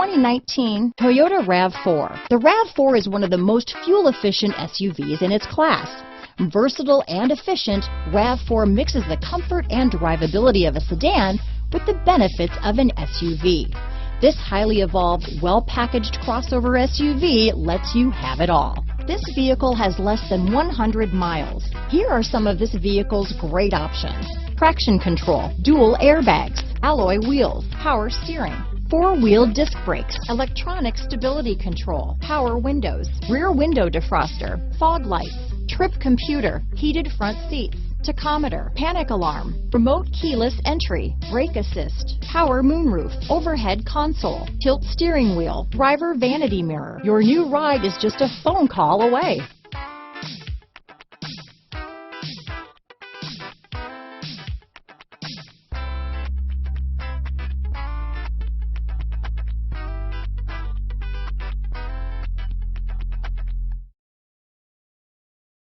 2019 Toyota RAV4. The RAV4 is one of the most fuel-efficient SUVs in its class. Versatile and efficient, RAV4 mixes the comfort and drivability of a sedan with the benefits of an SUV. This highly evolved, well-packaged crossover SUV lets you have it all. This vehicle has less than 100 miles. Here are some of this vehicle's great options: traction control, dual airbags, alloy wheels, power steering, four-wheel disc brakes, electronic stability control, power windows, rear window defroster, fog lights, trip computer, heated front seats, tachometer, panic alarm, remote keyless entry, brake assist, power moonroof, overhead console, tilt steering wheel, driver vanity mirror. Your new ride is just a phone call away.